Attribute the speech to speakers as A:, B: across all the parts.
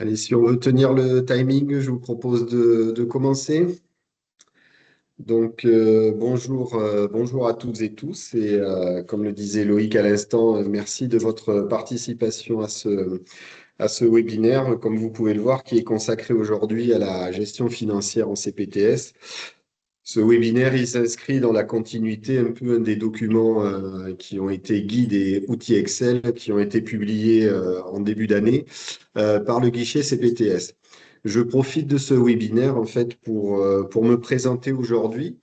A: Allez, si on veut tenir le timing, je vous propose de commencer. Donc, bonjour à toutes et tous. Et comme le disait Loïc à l'instant, merci de votre participation à ce webinaire, comme vous pouvez le voir, qui est consacré aujourd'hui à la gestion financière en CPTS. Ce webinaire, il s'inscrit dans la continuité un peu des documents qui ont été guides et outils Excel qui ont été publiés en début d'année par le guichet CPTS. Je profite de ce webinaire en fait pour me présenter aujourd'hui,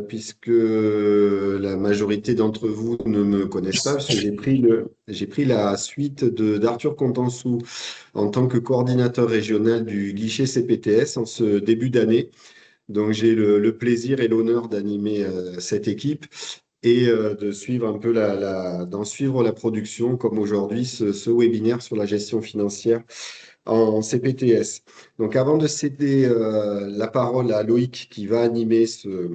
A: puisque la majorité d'entre vous ne me connaissent pas, parce que j'ai pris la suite d'Arthur Contansou en tant que coordinateur régional du guichet CPTS en ce début d'année. Donc j'ai le plaisir et l'honneur d'animer cette équipe et de suivre un peu d'en suivre la production, comme aujourd'hui ce webinaire sur la gestion financière en CPTS. Donc, avant de céder la parole à Loïc qui va animer ce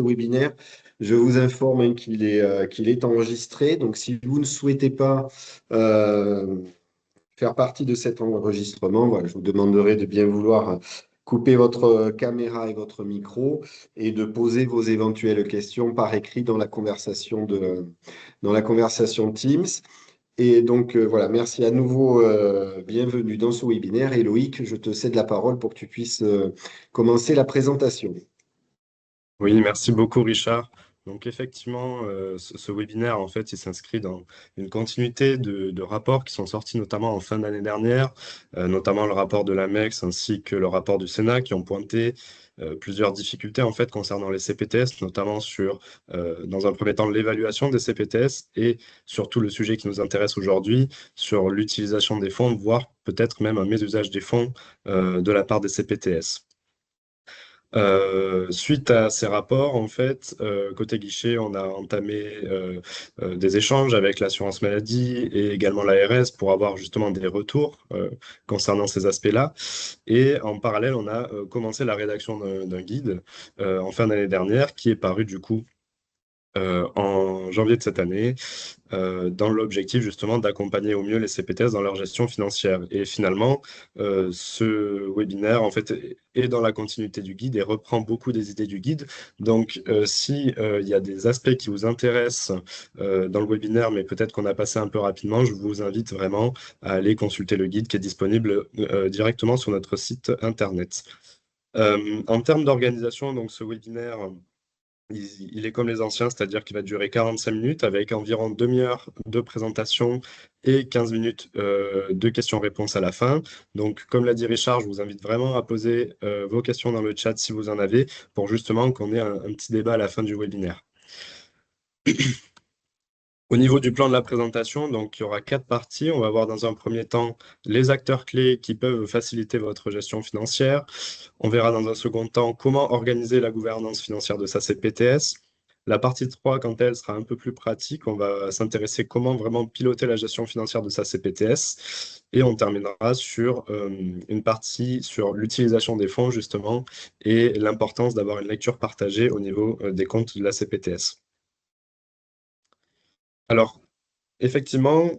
A: webinaire, je vous informe hein, qu'il est enregistré. Donc, si vous ne souhaitez pas euh, faire partie de cet enregistrement, voilà, je vous demanderai de bien vouloir couper votre caméra et votre micro et de poser vos éventuelles questions par écrit dans la conversation Teams. Et donc, voilà, merci à nouveau, bienvenue dans ce webinaire. Et Loïc, je te cède la parole pour que tu puisses commencer la présentation.
B: Oui, merci beaucoup Richard. Donc effectivement, ce webinaire, en fait, il s'inscrit dans une continuité de rapports qui sont sortis notamment en fin d'année dernière, notamment le rapport de l'AMEX ainsi que le rapport du Sénat qui ont pointé plusieurs difficultés en fait concernant les CPTS, notamment sur, dans un premier temps, l'évaluation des CPTS et surtout le sujet qui nous intéresse aujourd'hui, sur l'utilisation des fonds, voire peut-être même un mésusage des fonds de la part des CPTS. Suite à ces rapports, en fait, côté guichet, on a entamé des échanges avec l'assurance maladie et également l'ARS pour avoir justement des retours concernant ces aspects-là. Et en parallèle, on a commencé la rédaction d'un guide en fin d'année dernière qui est paru du coup en janvier de cette année, dans l'objectif justement d'accompagner au mieux les CPTS dans leur gestion financière. Et finalement, ce webinaire en fait est dans la continuité du guide et reprend beaucoup des idées du guide. Donc, si il y a des aspects qui vous intéressent dans le webinaire, mais peut-être qu'on a passé un peu rapidement, je vous invite vraiment à aller consulter le guide qui est disponible directement sur notre site internet. En termes d'organisation, donc ce webinaire il est comme les anciens, c'est-à-dire qu'il va durer 45 minutes avec environ demi-heure de présentation et 15 minutes de questions-réponses à la fin. Donc, comme l'a dit Richard, je vous invite vraiment à poser vos questions dans le chat si vous en avez pour justement qu'on ait un petit débat à la fin du webinaire. Au niveau du plan de la présentation, donc, il y aura 4 parties. On va voir dans un premier temps les acteurs clés qui peuvent faciliter votre gestion financière. On verra dans un second temps comment organiser la gouvernance financière de sa CPTS. La partie 3, quant à elle, sera un peu plus pratique. On va s'intéresser comment vraiment piloter la gestion financière de sa CPTS. Et on terminera sur une partie sur l'utilisation des fonds, justement, et l'importance d'avoir une lecture partagée au niveau des comptes de la CPTS. Alors, effectivement,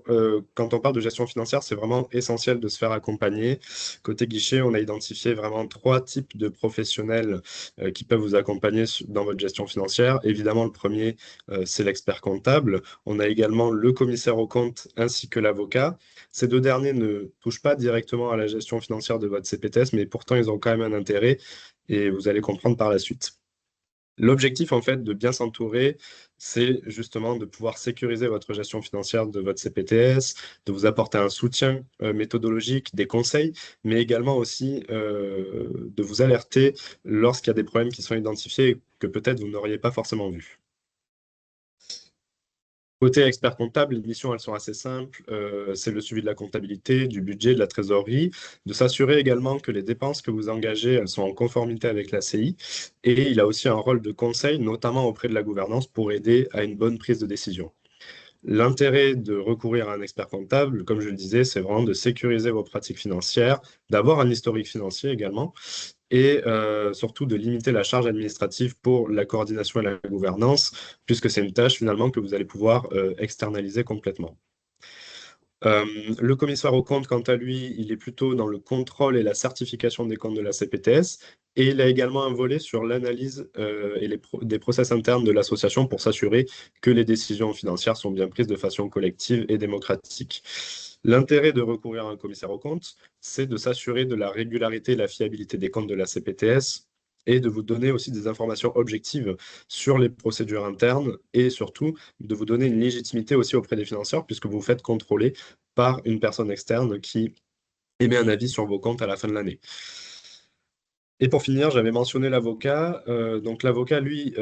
B: quand on parle de gestion financière, c'est vraiment essentiel de se faire accompagner. Côté guichet, on a identifié vraiment 3 types de professionnels qui peuvent vous accompagner dans votre gestion financière. Évidemment, le premier, c'est l'expert comptable. On a également le commissaire aux comptes ainsi que l'avocat. Ces 2 derniers ne touchent pas directement à la gestion financière de votre CPTS, mais pourtant, ils ont quand même un intérêt et vous allez comprendre par la suite. L'objectif, en fait, de bien s'entourer, c'est justement de pouvoir sécuriser votre gestion financière de votre CPTS, de vous apporter un soutien méthodologique, des conseils, mais également aussi de vous alerter lorsqu'il y a des problèmes qui sont identifiés et que peut-être vous n'auriez pas forcément vus. Côté expert comptable, les missions, elles sont assez simples. C'est le suivi de la comptabilité, du budget, de la trésorerie, de s'assurer également que les dépenses que vous engagez, elles sont en conformité avec la CI. Et il a aussi un rôle de conseil, notamment auprès de la gouvernance, pour aider à une bonne prise de décision. L'intérêt de recourir à un expert comptable, comme je le disais, c'est vraiment de sécuriser vos pratiques financières, d'avoir un historique financier également, et surtout de limiter la charge administrative pour la coordination et la gouvernance, puisque c'est une tâche finalement que vous allez pouvoir externaliser complètement. Euh, le commissaire aux comptes, quant à lui, il est plutôt dans le contrôle et la certification des comptes de la CPTS. Et il a également un volet sur l'analyse et des process internes de l'association pour s'assurer que les décisions financières sont bien prises de façon collective et démocratique. L'intérêt de recourir à un commissaire aux comptes, c'est de s'assurer de la régularité et la fiabilité des comptes de la CPTS et de vous donner aussi des informations objectives sur les procédures internes et surtout de vous donner une légitimité aussi auprès des financeurs puisque vous vous faites contrôler par une personne externe qui émet un avis sur vos comptes à la fin de l'année. Et pour finir, j'avais mentionné l'avocat. Donc l'avocat, lui,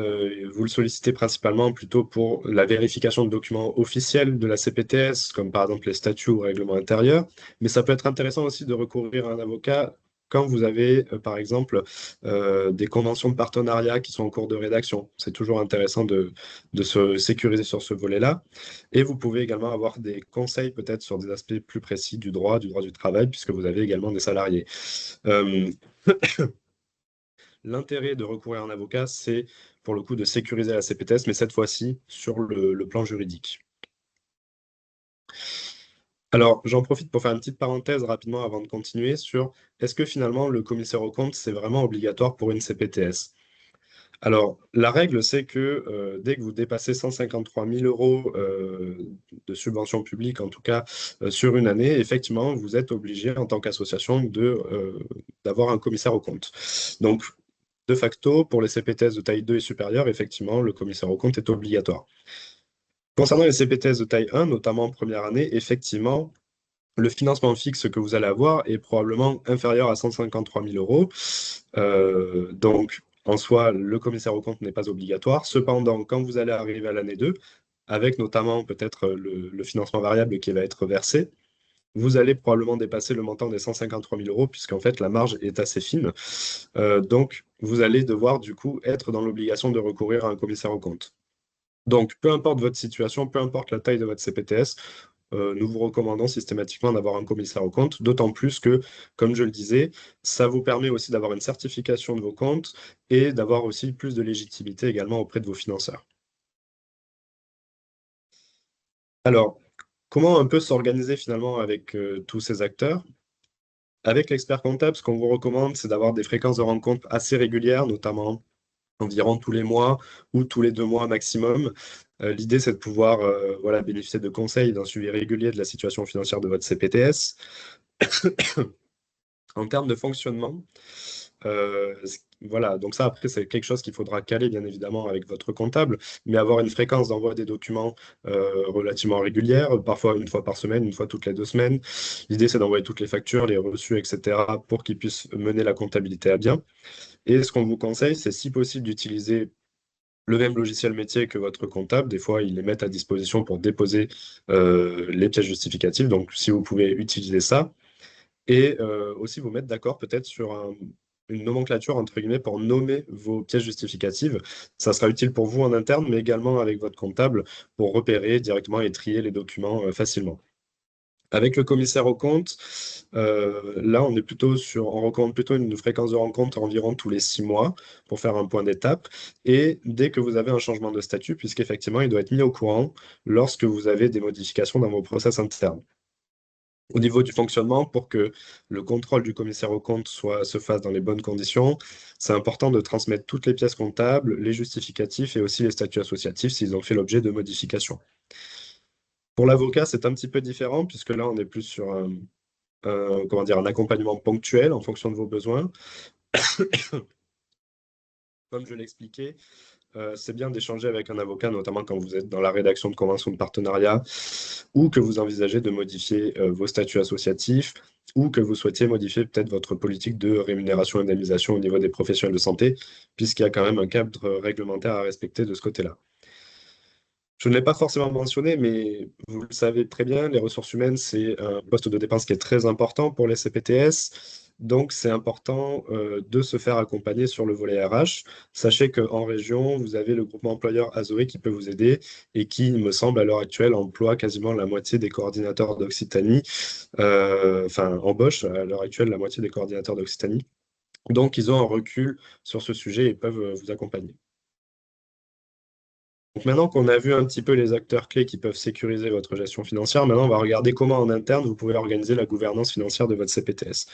B: vous le sollicitez principalement plutôt pour la vérification de documents officiels de la CPTS, comme par exemple les statuts ou règlements intérieurs. Mais ça peut être intéressant aussi de recourir à un avocat quand vous avez, par exemple, des conventions de partenariat qui sont en cours de rédaction. C'est toujours intéressant de se sécuriser sur ce volet-là. Et vous pouvez également avoir des conseils peut-être sur des aspects plus précis du droit du travail, puisque vous avez également des salariés. Euh, L'intérêt de recourir à un avocat, c'est pour le coup de sécuriser la CPTS, mais cette fois-ci sur le plan juridique. Alors, j'en profite pour faire une petite parenthèse rapidement avant de continuer sur est-ce que finalement le commissaire aux comptes, c'est vraiment obligatoire pour une CPTS? Alors, la règle, c'est que dès que vous dépassez 153 000 euros de subventions publiques, en tout cas sur une année, effectivement, vous êtes obligé en tant qu'association d'avoir un commissaire aux comptes. Donc, de facto, pour les CPTS de taille 2 et supérieure, effectivement, le commissaire aux comptes est obligatoire. Concernant les CPTS de taille 1, notamment en première année, effectivement, le financement fixe que vous allez avoir est probablement inférieur à 153 000 euros. Donc, en soi, le commissaire aux comptes n'est pas obligatoire. Cependant, quand vous allez arriver à l'année 2, avec notamment peut-être le financement variable qui va être versé, vous allez probablement dépasser le montant des 153 000 euros, puisqu'en fait, la marge est assez fine. Donc, vous allez devoir du coup être dans l'obligation de recourir à un commissaire aux comptes. Donc, peu importe votre situation, peu importe la taille de votre CPTS, nous vous recommandons systématiquement d'avoir un commissaire aux comptes, d'autant plus que, comme je le disais, ça vous permet aussi d'avoir une certification de vos comptes et d'avoir aussi plus de légitimité également auprès de vos financeurs. Alors, comment un peu s'organiser finalement avec tous ces acteurs? Avec l'expert comptable, ce qu'on vous recommande, c'est d'avoir des fréquences de rencontres assez régulières, notamment environ tous les mois ou tous les 2 mois maximum. L'idée, c'est de pouvoir voilà, bénéficier de conseils, d'un suivi régulier de la situation financière de votre CPTS. En termes de fonctionnement, voilà, donc ça, après, c'est quelque chose qu'il faudra caler, bien évidemment, avec votre comptable, mais avoir une fréquence d'envoi des documents relativement régulière, parfois une fois par semaine, une fois toutes les 2 semaines. L'idée, c'est d'envoyer toutes les factures, les reçus, etc., pour qu'ils puissent mener la comptabilité à bien. Et ce qu'on vous conseille, c'est si possible d'utiliser le même logiciel métier que votre comptable. Des fois, ils les mettent à disposition pour déposer les pièces justificatives. Donc, si vous pouvez utiliser ça. Et aussi vous mettre d'accord peut-être sur une nomenclature, entre guillemets, pour nommer vos pièces justificatives. Ça sera utile pour vous en interne, mais également avec votre comptable pour repérer directement et trier les documents facilement. Avec le commissaire aux comptes, là, on recommande plutôt une fréquence de rencontre environ tous les 6 mois pour faire un point d'étape. Et dès que vous avez un changement de statut, puisqu'effectivement, il doit être mis au courant lorsque vous avez des modifications dans vos process internes. Au niveau du fonctionnement, pour que le contrôle du commissaire aux comptes se fasse dans les bonnes conditions, c'est important de transmettre toutes les pièces comptables, les justificatifs et aussi les statuts associatifs s'ils ont fait l'objet de modifications. Pour l'avocat, c'est un petit peu différent puisque là, on est plus sur comment dire, un accompagnement ponctuel en fonction de vos besoins. Comme je l'expliquais, c'est bien d'échanger avec un avocat, notamment quand vous êtes dans la rédaction de conventions de partenariat ou que vous envisagez de modifier vos statuts associatifs ou que vous souhaitiez modifier peut-être votre politique de rémunération et d'indemnisation au niveau des professionnels de santé, puisqu'il y a quand même un cadre réglementaire à respecter de ce côté-là. Je ne l'ai pas forcément mentionné, mais vous le savez très bien, les ressources humaines, c'est un poste de dépense qui est très important pour les CPTS. Donc, c'est important de se faire accompagner sur le volet RH. Sachez qu'en région, vous avez le groupement employeur Azoé qui peut vous aider et qui, il me semble, à l'heure actuelle, emploie quasiment la moitié des coordinateurs d'Occitanie. Enfin, embauche à l'heure actuelle la moitié des coordinateurs d'Occitanie. Donc, ils ont un recul sur ce sujet et peuvent vous accompagner. Donc maintenant qu'on a vu un petit peu les acteurs clés qui peuvent sécuriser votre gestion financière, maintenant on va regarder comment en interne vous pouvez organiser la gouvernance financière de votre CPTS.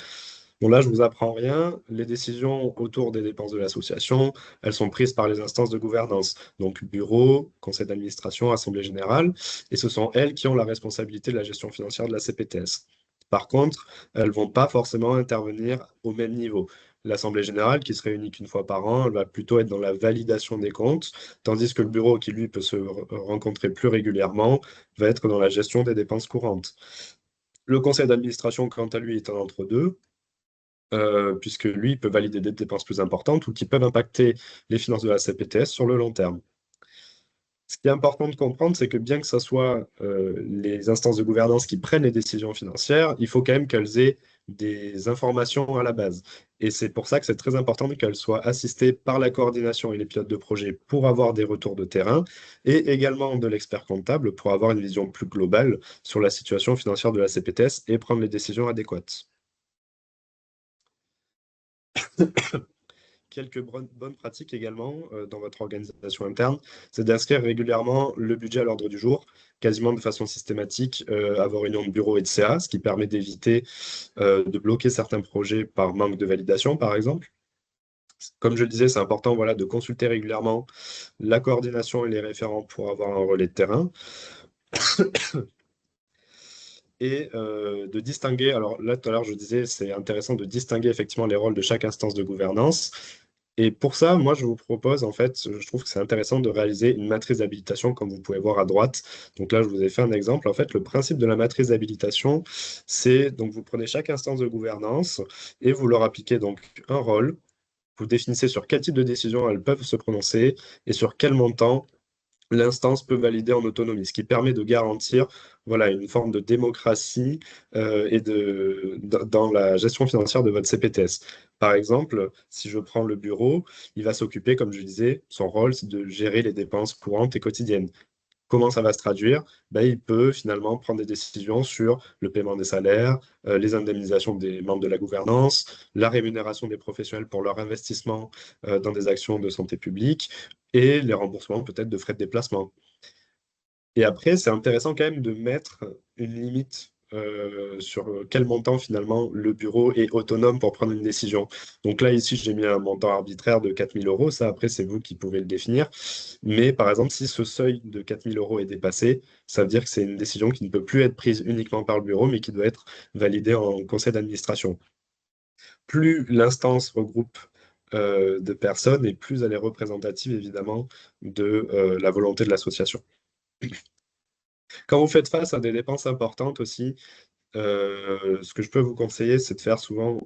B: Bon là, je vous apprends rien. Les décisions autour des dépenses de l'association, elles sont prises par les instances de gouvernance, donc bureau, conseil d'administration, assemblée générale, et ce sont elles qui ont la responsabilité de la gestion financière de la CPTS. Par contre, elles vont pas forcément intervenir au même niveau. L'Assemblée générale, qui se réunit qu'une fois par an, elle va plutôt être dans la validation des comptes, tandis que le bureau, qui lui peut se rencontrer plus régulièrement, va être dans la gestion des dépenses courantes. Le conseil d'administration, quant à lui, est un entre-deux, puisque lui peut valider des dépenses plus importantes ou qui peuvent impacter les finances de la CPTS sur le long terme. Ce qui est important de comprendre, c'est que bien que ce soit les instances de gouvernance qui prennent les décisions financières, il faut quand même qu'elles aient des informations à la base. Et c'est pour ça que c'est très important qu'elles soient assistées par la coordination et les pilotes de projet pour avoir des retours de terrain et également de l'expert comptable pour avoir une vision plus globale sur la situation financière de la CPTS et prendre les décisions adéquates. Quelques bonnes pratiques également dans votre organisation interne, c'est d'inscrire régulièrement le budget à l'ordre du jour, quasiment de façon systématique à vos réunions de bureau et de CA, ce qui permet d'éviter de bloquer certains projets par manque de validation, par exemple. Comme je le disais, c'est important voilà, de consulter régulièrement la coordination et les référents pour avoir un relais de terrain et de distinguer, alors là tout à l'heure je disais, c'est intéressant de distinguer effectivement les rôles de chaque instance de gouvernance. Et pour ça, moi, je vous propose, en fait, je trouve que c'est intéressant de réaliser une matrice d'habilitation, comme vous pouvez voir à droite. Donc là, je vous ai fait un exemple. En fait, le principe de la matrice d'habilitation, c'est donc vous prenez chaque instance de gouvernance et vous leur appliquez donc un rôle. Vous définissez sur quel type de décision elles peuvent se prononcer et sur quel montant l'instance peut valider en autonomie, ce qui permet de garantir voilà, une forme de démocratie dans la gestion financière de votre CPTS. Par exemple, si je prends le bureau, il va s'occuper, comme je disais, son rôle, c'est de gérer les dépenses courantes et quotidiennes. Comment ça va se traduire? Ben, il peut finalement prendre des décisions sur le paiement des salaires, les indemnisations des membres de la gouvernance, la rémunération des professionnels pour leur investissement dans des actions de santé publique et les remboursements peut-être de frais de déplacement. Et après, c'est intéressant quand même de mettre une limite sur quel montant finalement le bureau est autonome pour prendre une décision. Donc là, ici, j'ai mis un montant arbitraire de 4 000 euros. Ça, après, c'est vous qui pouvez le définir. Mais par exemple, si ce seuil de 4 000 euros est dépassé, ça veut dire que c'est une décision qui ne peut plus être prise uniquement par le bureau, mais qui doit être validée en conseil d'administration. Plus l'instance regroupe de personnes et plus elle est représentative, évidemment, de la volonté de l'association. Quand vous faites face à des dépenses importantes aussi, ce que je peux vous conseiller, c'est de faire souvent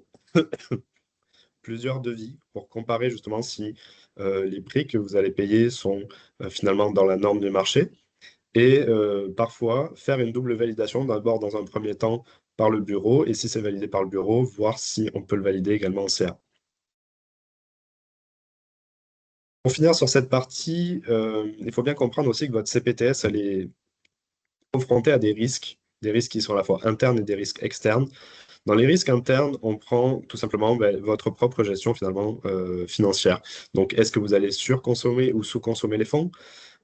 B: plusieurs devis pour comparer justement si les prix que vous allez payer sont finalement dans la norme du marché. Et parfois, faire une double validation, d'abord dans un premier temps par le bureau, et si c'est validé par le bureau, voir si on peut le valider également en CA. Pour finir sur cette partie, il faut bien comprendre aussi que votre CPTS, elle est confrontée à des risques qui sont à la fois internes et des risques externes. Dans les risques internes, on prend tout simplement votre propre gestion finalement financière. Donc, est-ce que vous allez surconsommer ou sous-consommer les fonds?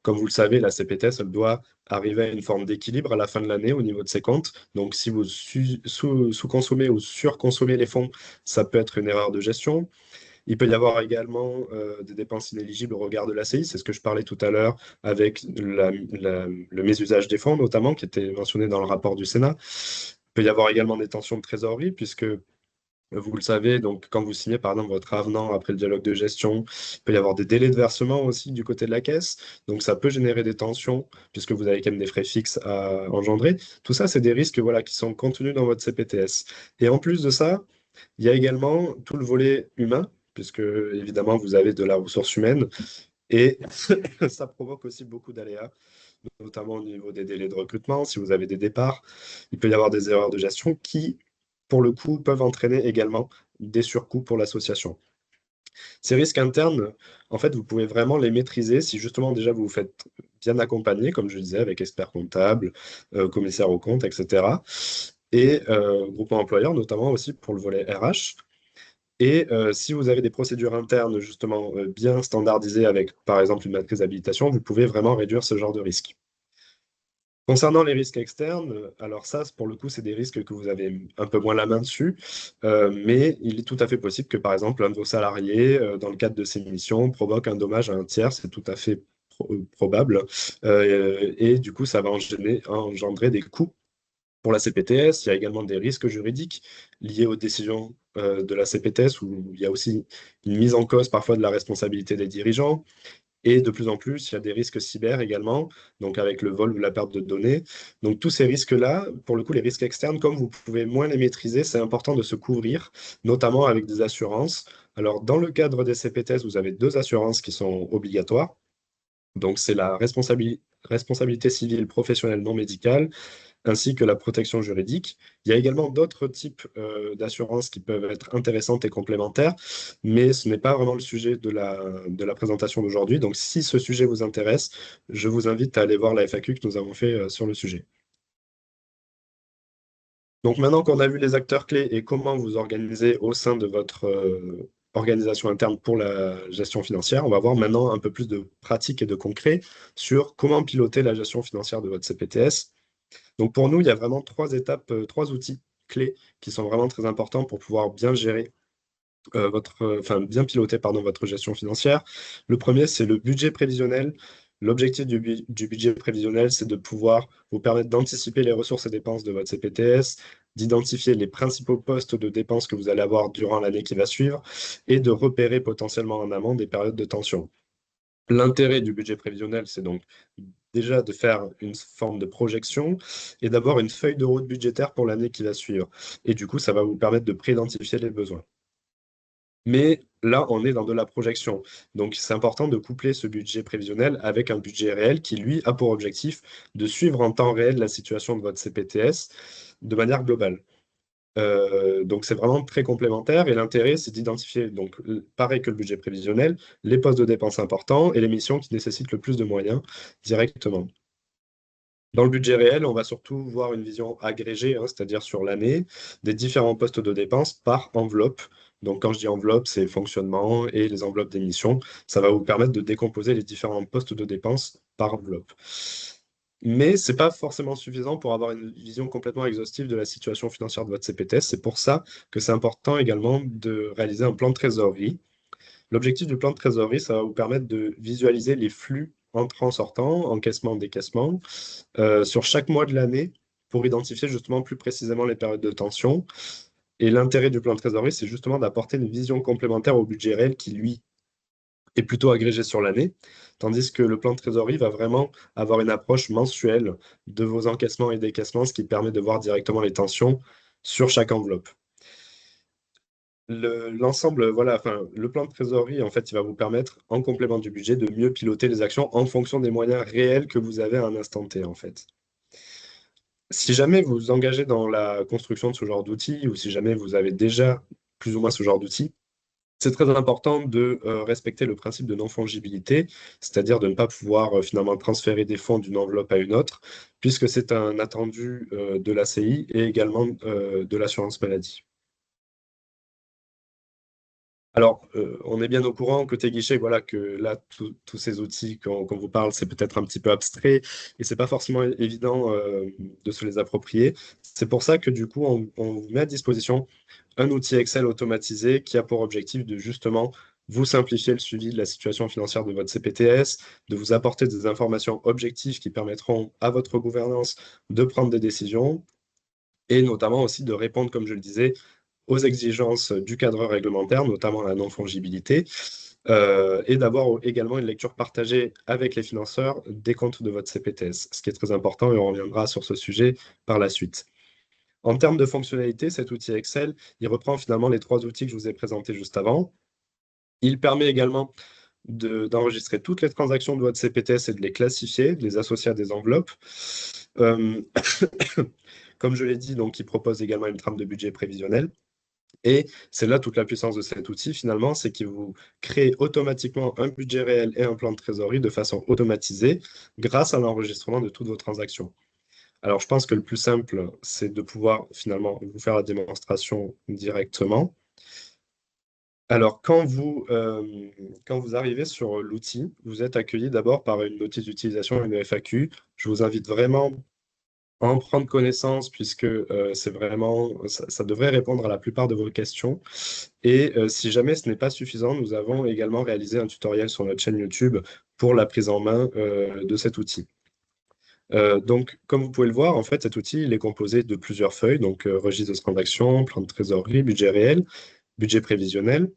B: Comme vous le savez, la CPTS, elle doit arriver à une forme d'équilibre à la fin de l'année au niveau de ses comptes. Donc, si vous sous-consommez ou surconsommez les fonds, ça peut être une erreur de gestion. Il peut y avoir également des dépenses inéligibles au regard de l'ACI, c'est ce que je parlais tout à l'heure avec le mésusage des fonds, notamment, qui était mentionné dans le rapport du Sénat. Il peut y avoir également des tensions de trésorerie, puisque vous le savez, donc quand vous signez par exemple votre avenant après le dialogue de gestion, il peut y avoir des délais de versement aussi du côté de la caisse. Donc ça peut générer des tensions puisque vous avez quand même des frais fixes à engendrer. Tout ça, c'est des risques voilà, qui sont contenus dans votre CPTS. Et en plus de ça, il y a également tout le volet humain, puisque évidemment vous avez de la ressource humaine et ça provoque aussi beaucoup d'aléas, notamment au niveau des délais de recrutement. Si vous avez des départs, il peut y avoir des erreurs de gestion qui, pour le coup, peuvent entraîner également des surcoûts pour l'association. Ces risques internes, en fait, vous pouvez vraiment les maîtriser si justement déjà vous vous faites bien accompagner, comme je disais, avec expert comptable, commissaire aux comptes, etc. Et groupement employeur, notamment aussi pour le volet RH. Et si vous avez des procédures internes justement bien standardisées avec, par exemple, une matrice d'habilitation, vous pouvez vraiment réduire ce genre de risque. Concernant les risques externes, alors ça, pour le coup, c'est des risques que vous avez un peu moins la main dessus, mais il est tout à fait possible que, par exemple, un de vos salariés, dans le cadre de ses missions, provoque un dommage à un tiers, c'est tout à fait probable, et du coup, ça va engendrer des coûts pour la CPTS. Il y a également des risques juridiques liés aux décisions de la CPTS, où il y a aussi une mise en cause parfois de la responsabilité des dirigeants. Et de plus en plus, il y a des risques cyber également, donc avec le vol ou la perte de données. Donc tous ces risques-là, pour le coup, les risques externes, comme vous pouvez moins les maîtriser, c'est important de se couvrir, notamment avec des assurances. Alors dans le cadre des CPTS, vous avez deux assurances qui sont obligatoires. Donc c'est la responsabilité civile professionnelle non médicale ainsi que la protection juridique. Il y a également d'autres types d'assurances qui peuvent être intéressantes et complémentaires, mais ce n'est pas vraiment le sujet de la présentation d'aujourd'hui. Donc, si ce sujet vous intéresse, je vous invite à aller voir la FAQ que nous avons fait sur le sujet. Donc, maintenant qu'on a vu les acteurs clés et comment vous organisez au sein de votre organisation interne pour la gestion financière, on va voir maintenant un peu plus de pratique et de concret sur comment piloter la gestion financière de votre CPTS. Donc pour nous, il y a vraiment trois étapes, trois outils clés qui sont vraiment très importants pour pouvoir bien gérer enfin bien piloter pardon, votre gestion financière. Le premier, c'est le budget prévisionnel. L'objectif du budget prévisionnel, c'est de pouvoir vous permettre d'anticiper les ressources et dépenses de votre CPTS, d'identifier les principaux postes de dépenses que vous allez avoir durant l'année qui va suivre et de repérer potentiellement en amont des périodes de tension. L'intérêt du budget prévisionnel, c'est donc déjà de faire une forme de projection et d'avoir une feuille de route budgétaire pour l'année qui va suivre. Et du coup, ça va vous permettre de préidentifier les besoins. Mais là, on est dans de la projection. Donc, c'est important de coupler ce budget prévisionnel avec un budget réel qui, lui, a pour objectif de suivre en temps réel la situation de votre CPTS de manière globale. Donc c'est vraiment très complémentaire et l'intérêt c'est d'identifier, donc pareil que le budget prévisionnel, les postes de dépenses importants et les missions qui nécessitent le plus de moyens directement. Dans le budget réel, on va surtout voir une vision agrégée, hein, c'est-à-dire sur l'année, des différents postes de dépenses par enveloppe. Donc quand je dis enveloppe, c'est fonctionnement et les enveloppes d'émissions. Ça va vous permettre de décomposer les différents postes de dépenses par enveloppe. Mais ce n'est pas forcément suffisant pour avoir une vision complètement exhaustive de la situation financière de votre CPTS. C'est pour ça que c'est important également de réaliser un plan de trésorerie. L'objectif du plan de trésorerie, ça va vous permettre de visualiser les flux entrants-sortants, encaissement, décaissement, sur chaque mois de l'année pour identifier justement plus précisément les périodes de tension. Et l'intérêt du plan de trésorerie, c'est justement d'apporter une vision complémentaire au budget réel qui, lui, est plutôt agrégé sur l'année, tandis que le plan de trésorerie va vraiment avoir une approche mensuelle de vos encaissements et décaissements, ce qui permet de voir directement les tensions sur chaque enveloppe. L'ensemble, voilà, enfin, le plan de trésorerie, en fait, il va vous permettre, en complément du budget, de mieux piloter les actions en fonction des moyens réels que vous avez à un instant T, en fait. Si jamais vous vous engagez dans la construction de ce genre d'outils, ou si jamais vous avez déjà plus ou moins ce genre d'outils, c'est très important de respecter le principe de non-fongibilité, c'est-à-dire de ne pas pouvoir finalement transférer des fonds d'une enveloppe à une autre, puisque c'est un attendu de l'ACI et également de l'assurance maladie. Alors, on est bien au courant côté guichet, voilà, que là, tous ces outils qu'on vous parle, c'est peut-être un petit peu abstrait et c'est pas forcément évident de se les approprier. C'est pour ça que du coup, on vous met à disposition un outil Excel automatisé qui a pour objectif de justement vous simplifier le suivi de la situation financière de votre CPTS, de vous apporter des informations objectives qui permettront à votre gouvernance de prendre des décisions et notamment aussi de répondre, comme je le disais, aux exigences du cadre réglementaire, notamment la non-fongibilité, et d'avoir également une lecture partagée avec les financeurs des comptes de votre CPTS, ce qui est très important et on reviendra sur ce sujet par la suite. En termes de fonctionnalité, cet outil Excel, il reprend finalement les trois outils que je vous ai présentés juste avant. Il permet également d'enregistrer toutes les transactions de votre CPTS et de les classifier, de les associer à des enveloppes. Euh, Comme je l'ai dit, donc, il propose également une trame de budget prévisionnel. Et c'est là toute la puissance de cet outil, finalement, c'est qu'il vous crée automatiquement un budget réel et un plan de trésorerie de façon automatisée grâce à l'enregistrement de toutes vos transactions. Alors, je pense que le plus simple, c'est de pouvoir finalement vous faire la démonstration directement. Alors, quand vous arrivez sur l'outil, vous êtes accueilli d'abord par une notice d'utilisation, une FAQ. Je vous invite vraiment à en prendre connaissance puisque c'est vraiment, ça devrait répondre à la plupart de vos questions. Et si jamais ce n'est pas suffisant, nous avons également réalisé un tutoriel sur notre chaîne YouTube pour la prise en main de cet outil. Donc, comme vous pouvez le voir, en fait, cet outil il est composé de plusieurs feuilles, donc registre de transaction, plan de trésorerie, budget réel, budget prévisionnel.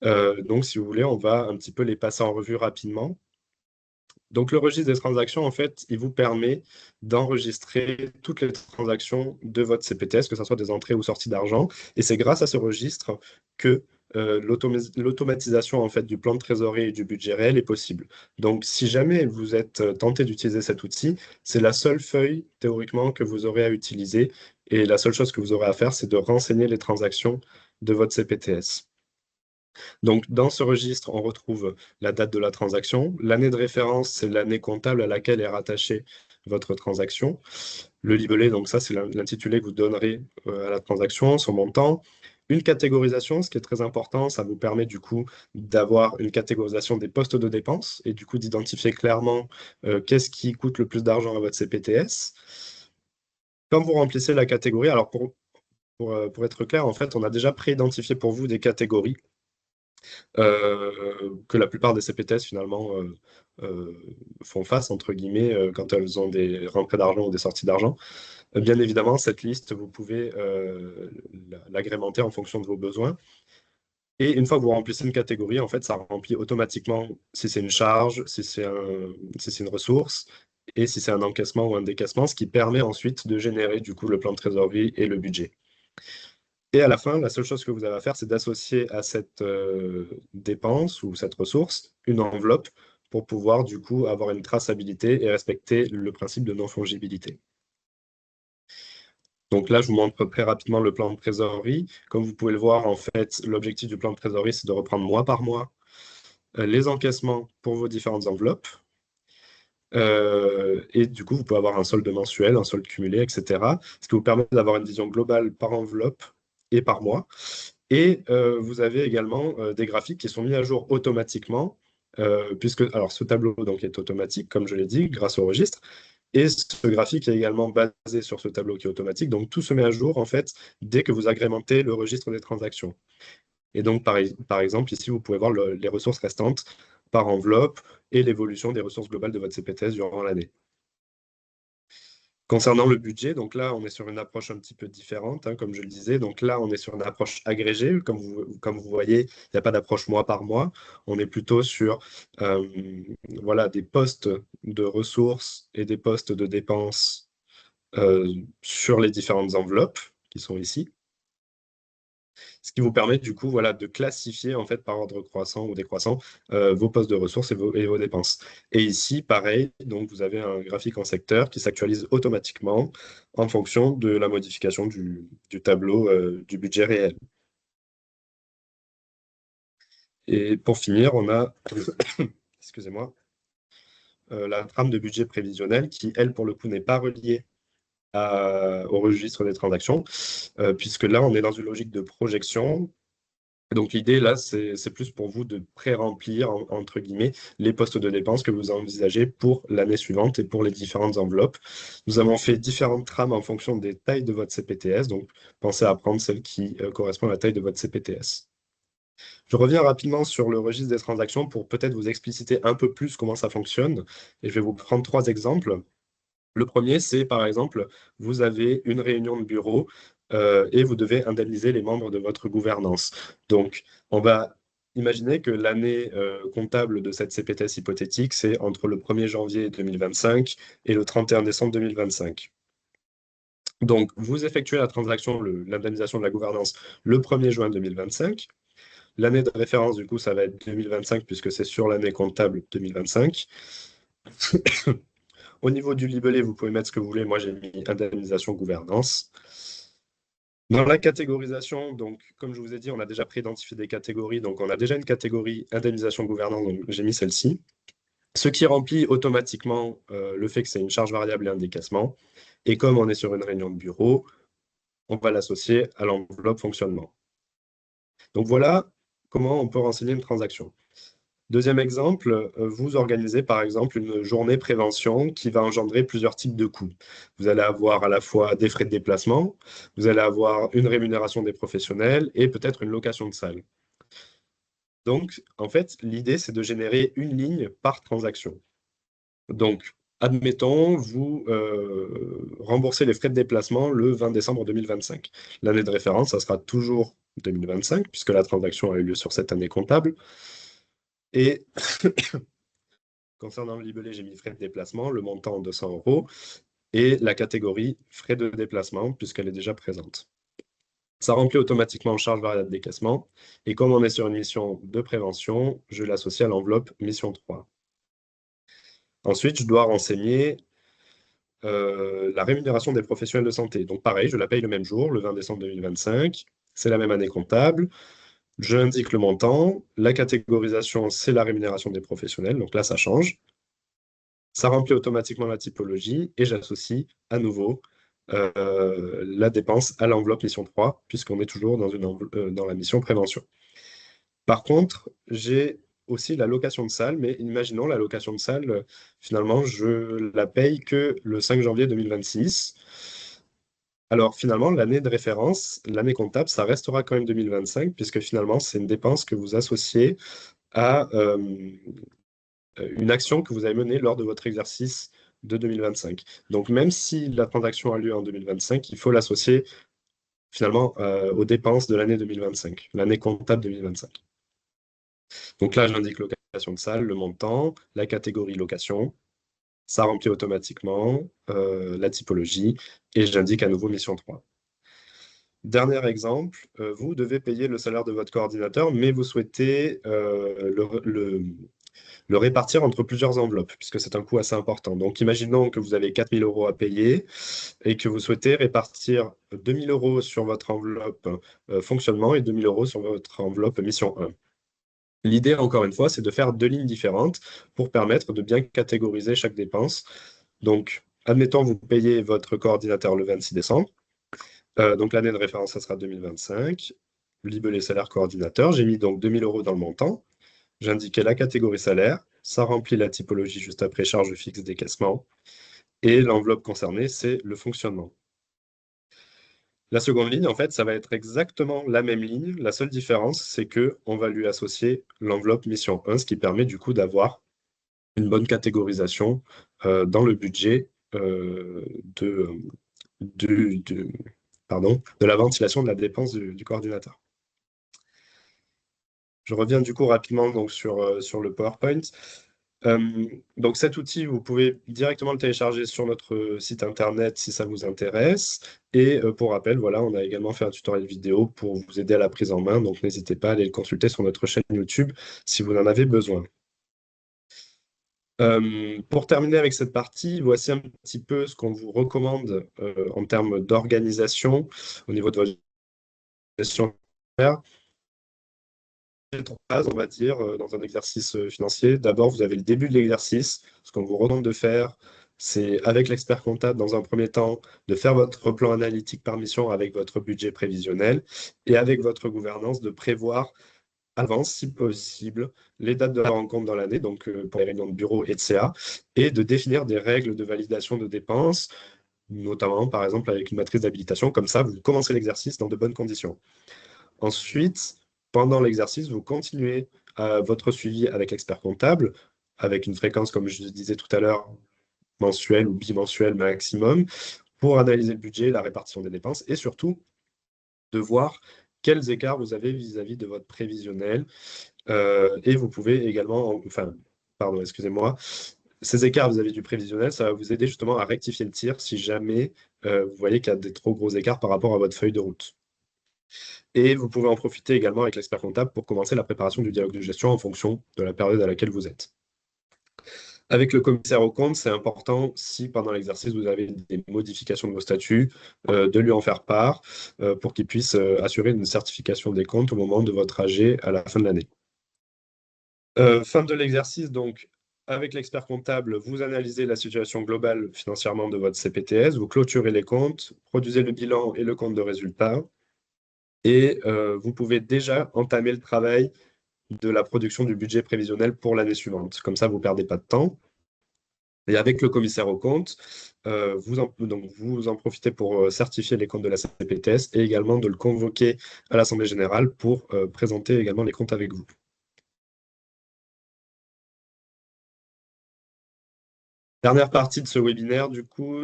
B: Donc, si vous voulez, on va un petit peu les passer en revue rapidement. Donc, le registre des transactions, en fait, il vous permet d'enregistrer toutes les transactions de votre CPTS, que ce soit des entrées ou sorties d'argent. Et c'est grâce à ce registre que l'automatisation en fait, du plan de trésorerie et du budget réel est possible. Donc, si jamais vous êtes tenté d'utiliser cet outil, c'est la seule feuille, théoriquement, que vous aurez à utiliser. Et la seule chose que vous aurez à faire, c'est de renseigner les transactions de votre CPTS. Donc, dans ce registre, on retrouve la date de la transaction. L'année de référence, c'est l'année comptable à laquelle est rattachée votre transaction. Le libellé, donc ça, c'est l'intitulé que vous donnerez à la transaction, son montant. Une catégorisation, ce qui est très important, ça vous permet du coup d'avoir une catégorisation des postes de dépenses et du coup d'identifier clairement qu'est-ce qui coûte le plus d'argent à votre CPTS. Quand vous remplissez la catégorie, alors pour être clair, en fait, on a déjà pré-identifié pour vous des catégories que la plupart des CPTS finalement euh, font face, entre guillemets, quand elles ont des rentrées d'argent ou des sorties d'argent. Bien évidemment, cette liste, vous pouvez l'agrémenter en fonction de vos besoins. Et une fois que vous remplissez une catégorie, en fait, ça remplit automatiquement si c'est une charge, si c'est une ressource, et si c'est un encaissement ou un décaissement, ce qui permet ensuite de générer du coup le plan de trésorerie et le budget. Et à la fin, la seule chose que vous avez à faire, c'est d'associer à cette dépense ou cette ressource une enveloppe pour pouvoir du coup avoir une traçabilité et respecter le principe de non-fongibilité. Donc là, je vous montre très rapidement le plan de trésorerie. Comme vous pouvez le voir, en fait, l'objectif du plan de trésorerie, c'est de reprendre mois par mois les encaissements pour vos différentes enveloppes. Et du coup, vous pouvez avoir un solde mensuel, un solde cumulé, etc. Ce qui vous permet d'avoir une vision globale par enveloppe et par mois. Et vous avez également des graphiques qui sont mis à jour automatiquement, puisque alors, ce tableau donc, est automatique, comme je l'ai dit, grâce au registre. Et ce graphique est également basé sur ce tableau qui est automatique. Donc, tout se met à jour, en fait, dès que vous agrémentez le registre des transactions. Et donc, par exemple, ici, vous pouvez voir les ressources restantes par enveloppe et l'évolution des ressources globales de votre CPTS durant l'année. Concernant le budget, donc là, on est sur une approche un petit peu différente, hein, comme je le disais. Donc là, on est sur une approche agrégée. Comme vous voyez, il n'y a pas d'approche mois par mois. On est plutôt sur voilà, des postes de ressources et des postes de dépenses sur les différentes enveloppes qui sont ici. Ce qui vous permet du coup voilà, de classifier en fait par ordre croissant ou décroissant vos postes de ressources et vos dépenses. Et ici, pareil, donc vous avez un graphique en secteur qui s'actualise automatiquement en fonction de la modification du tableau du budget réel. Et pour finir, on a, excusez-moi, la trame de budget prévisionnel qui, elle, pour le coup, n'est pas reliée au registre des transactions, puisque là, on est dans une logique de projection. Donc l'idée là, c'est plus pour vous de pré-remplir, entre guillemets, les postes de dépenses que vous envisagez pour l'année suivante et pour les différentes enveloppes. Nous avons fait différentes trames en fonction des tailles de votre CPTS, donc pensez à prendre celle qui correspond à la taille de votre CPTS. Je reviens rapidement sur le registre des transactions pour peut-être vous expliciter un peu plus comment ça fonctionne, et je vais vous prendre trois exemples. Le premier, c'est par exemple, vous avez une réunion de bureau et vous devez indemniser les membres de votre gouvernance. Donc, on va imaginer que l'année comptable de cette CPTS hypothétique, c'est entre le 1er janvier 2025 et le 31 décembre 2025. Donc, vous effectuez la transaction, l'indemnisation de la gouvernance, le 1er juin 2025. L'année de référence, du coup, ça va être 2025 puisque c'est sur l'année comptable 2025. Au niveau du libellé, vous pouvez mettre ce que vous voulez. Moi, j'ai mis indemnisation gouvernance. Dans la catégorisation, donc, comme je vous ai dit, on a déjà pré-identifié des catégories. Donc, on a déjà une catégorie indemnisation gouvernance, donc j'ai mis celle-ci. Ce qui remplit automatiquement le fait que c'est une charge variable et un décaissement. Et comme on est sur une réunion de bureau, on va l'associer à l'enveloppe fonctionnement. Donc voilà comment on peut renseigner une transaction. Deuxième exemple, vous organisez par exemple une journée prévention qui va engendrer plusieurs types de coûts. Vous allez avoir à la fois des frais de déplacement, vous allez avoir une rémunération des professionnels et peut-être une location de salle. Donc, en fait, l'idée, c'est de générer une ligne par transaction. Donc, admettons, vous remboursez les frais de déplacement le 20 décembre 2025. L'année de référence, ça sera toujours 2025, puisque la transaction a eu lieu sur cette année comptable. Et concernant le libellé, j'ai mis frais de déplacement, le montant 200 euros, et la catégorie frais de déplacement, puisqu'elle est déjà présente. Ça remplit automatiquement charge variable décaissement, et comme on est sur une mission de prévention, je l'associe à l'enveloppe mission 3. Ensuite, je dois renseigner la rémunération des professionnels de santé. Donc pareil, je la paye le même jour, le 20 décembre 2025. C'est la même année comptable. Je indique le montant. La catégorisation, c'est la rémunération des professionnels. Donc là, ça change. Ça remplit automatiquement la typologie et j'associe à nouveau la dépense à l'enveloppe mission 3, puisqu'on est toujours dans la mission prévention. Par contre, j'ai aussi la location de salle, mais imaginons la location de salle, finalement, je la paye que le 5 janvier 2026. Alors finalement, l'année de référence, l'année comptable, ça restera quand même 2025, puisque finalement, c'est une dépense que vous associez à une action que vous avez menée lors de votre exercice de 2025. Donc même si la transaction a lieu en 2025, il faut l'associer finalement aux dépenses de l'année 2025, l'année comptable 2025. Donc là, j'indique location de salle, le montant, la catégorie location, ça remplit automatiquement la typologie et j'indique à nouveau mission 3. Dernier exemple, vous devez payer le salaire de votre coordinateur, mais vous souhaitez le répartir entre plusieurs enveloppes, puisque c'est un coût assez important. Donc, imaginons que vous avez 4 000 euros à payer et que vous souhaitez répartir 2 000 euros sur votre enveloppe fonctionnement et 2 000 euros sur votre enveloppe mission 1. L'idée, encore une fois, c'est de faire deux lignes différentes pour permettre de bien catégoriser chaque dépense. Donc, admettons, vous payez votre coordinateur le 26 décembre. Donc, l'année de référence, ça sera 2025. Libellé salaire coordinateur. J'ai mis donc 2 000 euros dans le montant. J'ai indiqué la catégorie salaire. Ça remplit la typologie juste après charge fixe décaissement. Et l'enveloppe concernée, c'est le fonctionnement. La seconde ligne, en fait, ça va être exactement la même ligne. La seule différence, c'est que on va lui associer l'enveloppe mission 1, ce qui permet du coup d'avoir une bonne catégorisation dans le budget de, de, de- de la ventilation de la dépense du coordinateur. Je reviens du coup rapidement donc, sur le PowerPoint. Donc cet outil, vous pouvez directement le télécharger sur notre site internet si ça vous intéresse. Et pour rappel, voilà, on a également fait un tutoriel vidéo pour vous aider à la prise en main. Donc n'hésitez pas à aller le consulter sur notre chaîne YouTube si vous en avez besoin. Pour terminer avec cette partie, voici un petit peu ce qu'on vous recommande en termes d'organisation au niveau de votre gestion financière. Il y a trois phases, on va dire, dans un exercice financier. D'abord, vous avez le début de l'exercice. Ce qu'on vous recommande de faire, c'est avec l'expert comptable, dans un premier temps, de faire votre plan analytique par mission avec votre budget prévisionnel et avec votre gouvernance, de prévoir avance, si possible, les dates de la rencontre dans l'année, donc pour les réunions de bureau et de CA, et de définir des règles de validation de dépenses, notamment par exemple avec une matrice d'habilitation. Comme ça, vous commencez l'exercice dans de bonnes conditions. Ensuite, pendant l'exercice, vous continuez votre suivi avec l'expert comptable, avec une fréquence, comme je disais tout à l'heure, mensuelle ou bimensuelle maximum, pour analyser le budget, la répartition des dépenses, et surtout de voir quels écarts vous avez vis-à-vis de votre prévisionnel. Et vous pouvez également, enfin, pardon, excusez-moi, ces écarts vis-à-vis du prévisionnel, ça va vous aider justement à rectifier le tir si jamais vous voyez qu'il y a des trop gros écarts par rapport à votre feuille de route. Et vous pouvez en profiter également avec l'expert comptable pour commencer la préparation du dialogue de gestion en fonction de la période à laquelle vous êtes. Avec le commissaire aux comptes, c'est important, si pendant l'exercice vous avez des modifications de vos statuts, de lui en faire part pour qu'il puisse assurer une certification des comptes au moment de votre AG à la fin de l'année. Fin de l'exercice, donc, avec l'expert comptable, vous analysez la situation globale financièrement de votre CPTS, vous clôturez les comptes, produisez le bilan et le compte de résultat. et vous pouvez déjà entamer le travail de la production du budget prévisionnel pour l'année suivante. Comme ça, vous ne perdez pas de temps. Et avec le commissaire aux comptes, vous en profitez pour certifier les comptes de la CPTS et également de le convoquer à l'Assemblée générale pour présenter également les comptes avec vous. Dernière partie de ce webinaire, du coup,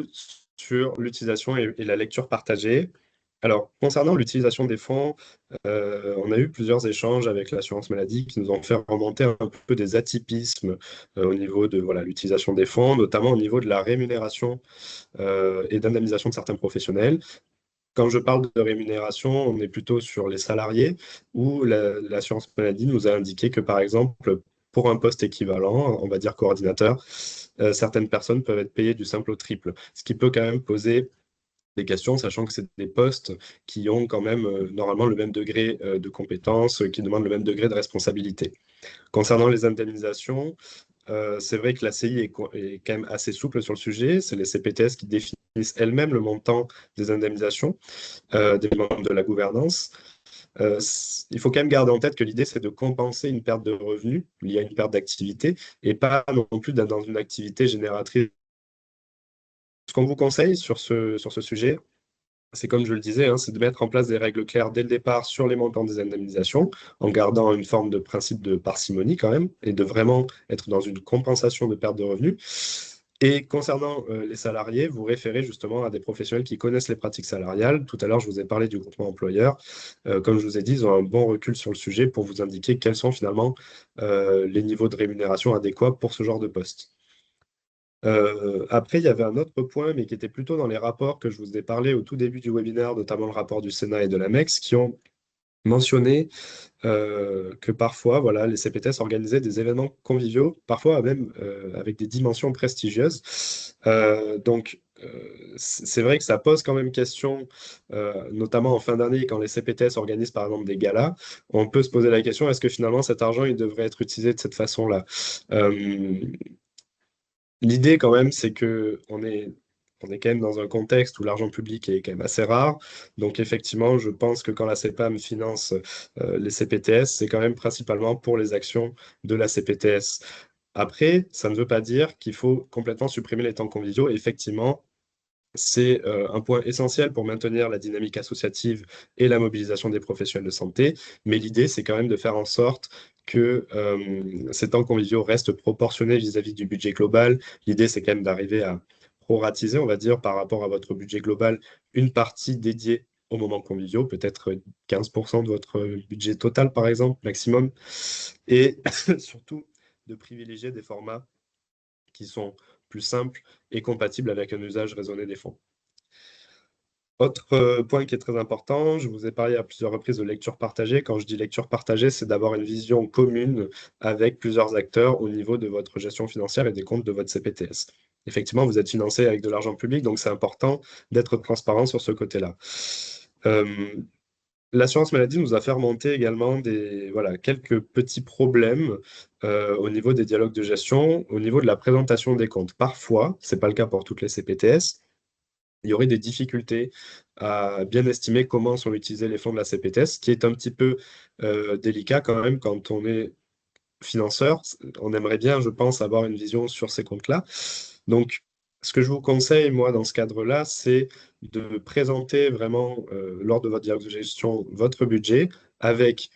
B: sur l'utilisation et la lecture partagée. Alors, concernant l'utilisation des fonds, on a eu plusieurs échanges avec l'assurance maladie qui nous ont fait remonter un peu des atypismes au niveau de voilà, l'utilisation des fonds, notamment au niveau de la rémunération et d'indemnisation de certains professionnels. Quand je parle de rémunération, on est plutôt sur les salariés, où l'assurance maladie nous a indiqué que, par exemple, pour un poste équivalent, on va dire coordinateur, certaines personnes peuvent être payées du simple au triple, ce qui peut quand même poser des questions, sachant que c'est des postes qui ont quand même normalement le même degré de compétence, qui demandent le même degré de responsabilité. Concernant les indemnisations, c'est vrai que la CI est quand même assez souple sur le sujet. C'est les CPTS qui définissent elles-mêmes le montant des indemnisations, des membres de la gouvernance. Il faut quand même garder en tête que l'idée, c'est de compenser une perte de revenus liée à une perte d'activité et pas non plus d'être dans une activité génératrice. Ce qu'on vous conseille sur ce sujet, c'est comme je le disais, hein, c'est de mettre en place des règles claires dès le départ sur les montants des indemnisations, en gardant une forme de principe de parcimonie quand même, et de vraiment être dans une compensation de perte de revenus. Et concernant les salariés, vous référez justement à des professionnels qui connaissent les pratiques salariales. Tout à l'heure, je vous ai parlé du groupement employeur. Comme je vous ai dit, ils ont un bon recul sur le sujet pour vous indiquer quels sont finalement les niveaux de rémunération adéquats pour ce genre de poste. Après, il y avait un autre point, mais qui était plutôt dans les rapports que je vous ai parlé au tout début du webinaire, notamment le rapport du Sénat et de l'AMEX, qui ont mentionné que parfois, voilà, les CPTS organisaient des événements conviviaux, parfois même avec des dimensions prestigieuses. C'est vrai que ça pose quand même question, notamment en fin d'année, quand les CPTS organisent par exemple des galas, on peut se poser la question, est-ce que finalement cet argent, il devrait être utilisé de cette façon-là? L'idée, quand même, c'est que on est quand même dans un contexte où l'argent public est quand même assez rare. Donc, effectivement, je pense que quand la CPAM finance les CPTS, c'est quand même principalement pour les actions de la CPTS. Après, ça ne veut pas dire qu'il faut complètement supprimer les temps conviviaux. Effectivement, c'est un point essentiel pour maintenir la dynamique associative et la mobilisation des professionnels de santé. Mais l'idée, c'est quand même de faire en sorte que ces temps conviviaux restent proportionnés vis-à-vis du budget global. L'idée, c'est quand même d'arriver à proratiser, on va dire, par rapport à votre budget global, une partie dédiée aux moments conviviaux, peut-être 15% de votre budget total, par exemple, maximum. Et surtout, de privilégier des formats qui sont plus simples et compatibles avec un usage raisonné des fonds. Autre point qui est très important, je vous ai parlé à plusieurs reprises de lecture partagée. Quand je dis lecture partagée, c'est d'avoir une vision commune avec plusieurs acteurs au niveau de votre gestion financière et des comptes de votre CPTS. Effectivement, vous êtes financé avec de l'argent public, donc c'est important d'être transparent sur ce côté-là. L'assurance maladie nous a fait remonter également voilà, quelques petits problèmes au niveau des dialogues de gestion, au niveau de la présentation des comptes. Parfois, ce n'est pas le cas pour toutes les CPTS, il y aurait des difficultés à bien estimer comment sont utilisés les fonds de la CPTS, ce qui est un petit peu délicat quand même quand on est financeur. On aimerait bien, je pense, avoir une vision sur ces comptes-là. Donc, ce que je vous conseille, moi, dans ce cadre-là, c'est de présenter vraiment, lors de votre dialogue de gestion, votre budget avec